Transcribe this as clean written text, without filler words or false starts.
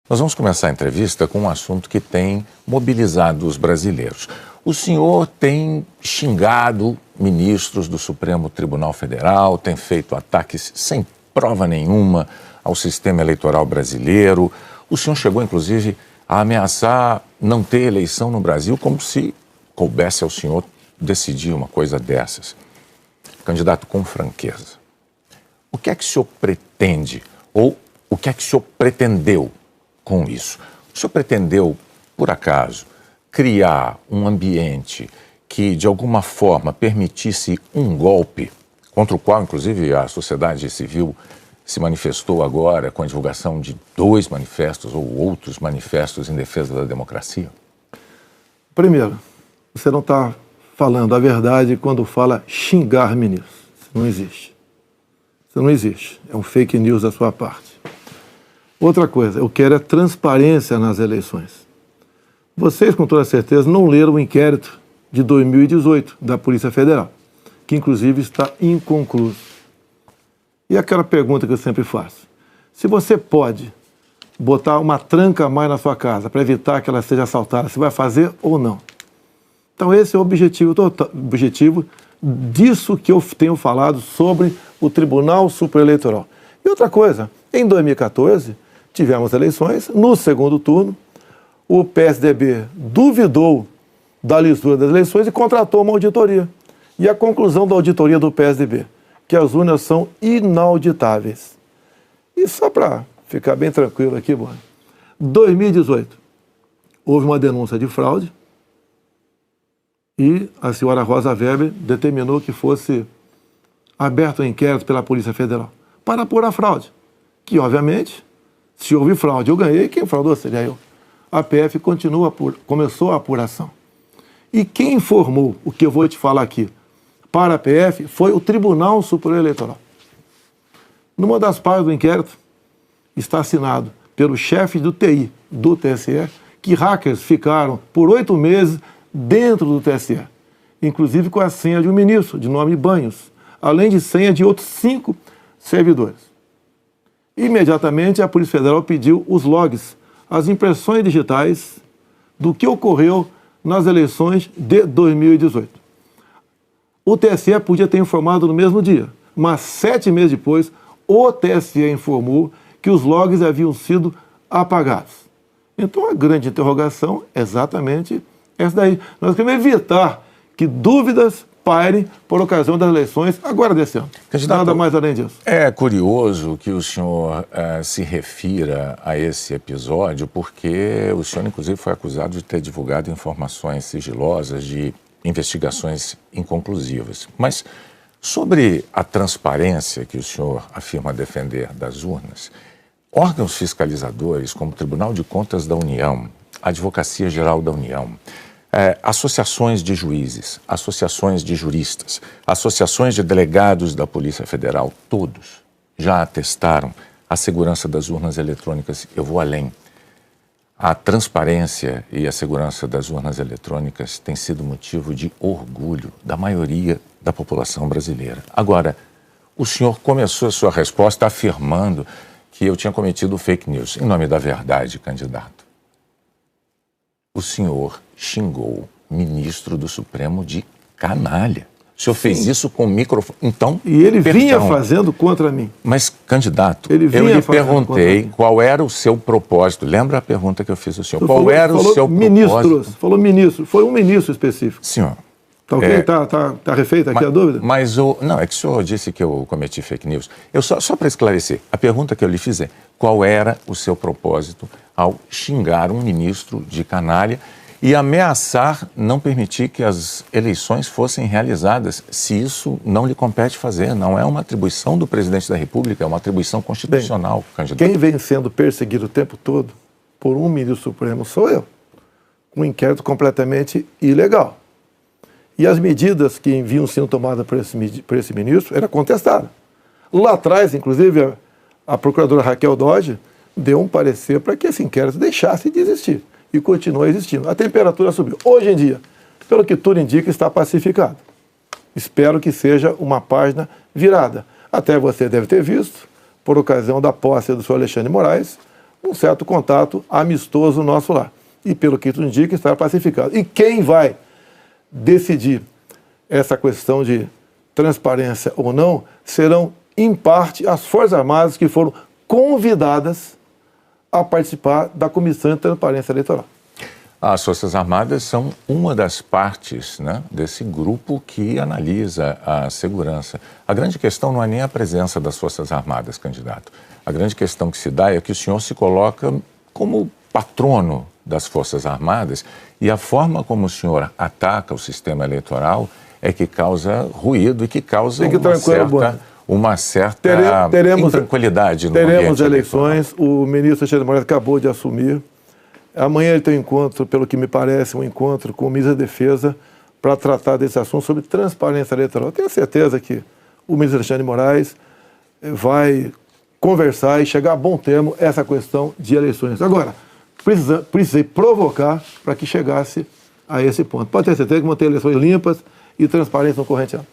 Nós vamos começar a entrevista com um assunto que tem mobilizado os brasileiros. O senhor tem xingado ministros do Supremo Tribunal Federal, tem feito ataques sem prova nenhuma ao sistema eleitoral brasileiro. O senhor chegou, inclusive, a ameaçar não ter eleição no Brasil, como se coubesse ao senhor decidir uma coisa dessas. Candidato, com franqueza, o que é que o senhor pretende, ou o que é que o senhor pretendeu com isso? O senhor pretendeu, por acaso, criar um ambiente que, de alguma forma, permitisse um golpe, contra o qual, inclusive, a sociedade civil se manifestou agora com a divulgação de 2 manifestos ou outros manifestos em defesa da democracia? Primeiro, você não está falando a verdade quando fala xingar ministros. Isso não existe. Isso não existe. É um fake news da sua parte. Outra coisa, eu quero é transparência nas eleições. Vocês, com toda certeza, não leram o inquérito de 2018 da Polícia Federal, que inclusive está inconcluso. E aquela pergunta que eu sempre faço: se você pode botar uma tranca a mais na sua casa para evitar que ela seja assaltada, você vai fazer ou não? Então esse é o objetivo disso que eu tenho falado sobre o Tribunal Superior Eleitoral. E outra coisa, em 2014, tivemos eleições, no segundo turno, o PSDB duvidou da lisura das eleições e contratou uma auditoria. E a conclusão da auditoria do PSDB, que as urnas são inauditáveis. E só para ficar bem tranquilo aqui, mano, 2018, houve uma denúncia de fraude e a senhora Rosa Weber determinou que fosse aberto um inquérito pela Polícia Federal para apurar a fraude, que obviamente, se houve fraude, eu ganhei, quem fraudou seria eu. A PF começou a apuração. E quem informou o que eu vou te falar aqui para a PF foi o Tribunal Superior Eleitoral. Numa das partes do inquérito está assinado pelo chefe do TI do TSE que hackers ficaram por 8 meses dentro do TSE, inclusive com a senha de um ministro, de nome Banhos, além de senha de outros 5 servidores. Imediatamente, a Polícia Federal pediu os logs, as impressões digitais do que ocorreu nas eleições de 2018. O TSE podia ter informado no mesmo dia, mas 7 meses depois, o TSE informou que os logs haviam sido apagados. Então, a grande interrogação é exatamente essa daí. Nós queremos evitar que dúvidas pairem por ocasião das eleições agora desse ano. Candidato, nada mais além disso. É curioso que o senhor se refira a esse episódio, porque o senhor, inclusive, foi acusado de ter divulgado informações sigilosas de investigações inconclusivas. Mas sobre a transparência que o senhor afirma defender das urnas, órgãos fiscalizadores como o Tribunal de Contas da União, a Advocacia Geral da União, associações de juízes, associações de juristas, associações de delegados da Polícia Federal, todos já atestaram a segurança das urnas eletrônicas. Eu vou além. A transparência e a segurança das urnas eletrônicas tem sido motivo de orgulho da maioria da população brasileira. Agora, o senhor começou a sua resposta afirmando que eu tinha cometido fake news. Em nome da verdade, candidato, o senhor xingou o ministro do Supremo de canalha. O senhor fez isso com o microfone. Então, e ele vinha fazendo contra mim. Mas, candidato, eu lhe perguntei qual era o seu propósito. Lembra a pergunta que eu fiz ao senhor? Qual era o seu propósito? Falou ministro. Foi um ministro específico. Senhor. Tá ok? Tá refeita aqui a dúvida? Mas não, é que o senhor disse que eu cometi fake news. Só para esclarecer, a pergunta que eu lhe fiz é: qual era o seu propósito ao xingar um ministro de canalha e ameaçar não permitir que as eleições fossem realizadas, se isso não lhe compete fazer? Não é uma atribuição do presidente da República, é uma atribuição constitucional, candidato. Quem vem sendo perseguido o tempo todo por um ministro supremo sou eu. Um inquérito completamente ilegal. E as medidas que vinham sendo tomadas por esse ministro eram contestadas. Lá atrás, inclusive, a procuradora Raquel Dodge deu um parecer para que esse inquérito deixasse de existir. E continua existindo. A temperatura subiu. Hoje em dia, pelo que tudo indica, está pacificado. Espero que seja uma página virada. Até você deve ter visto, por ocasião da posse do senhor Alexandre de Moraes, um certo contato amistoso nosso lá. E pelo que tudo indica, está pacificado. E quem vai decidir essa questão de transparência ou não serão, em parte, as Forças Armadas que foram convidadas a participar da Comissão de Transparência Eleitoral. As Forças Armadas são uma das partes, né, desse grupo que analisa a segurança. A grande questão não é nem a presença das Forças Armadas, candidato. A grande questão que se dá é que o senhor se coloca como patrono das Forças Armadas e a forma como o senhor ataca o sistema eleitoral é que causa ruído e que causa uma certa intranquilidade no ambiente eleitoral. Teremos eleições, o ministro Alexandre de Moraes acabou de assumir. Amanhã ele tem um encontro, pelo que me parece, um encontro com o ministro da Defesa para tratar desse assunto sobre transparência eleitoral. Eu tenho certeza que o ministro Alexandre de Moraes vai conversar e chegar a bom termo essa questão de eleições. Agora, precisei provocar para que chegasse a esse ponto. Pode ter certeza que vão ter eleições limpas e transparentes no corrente ano.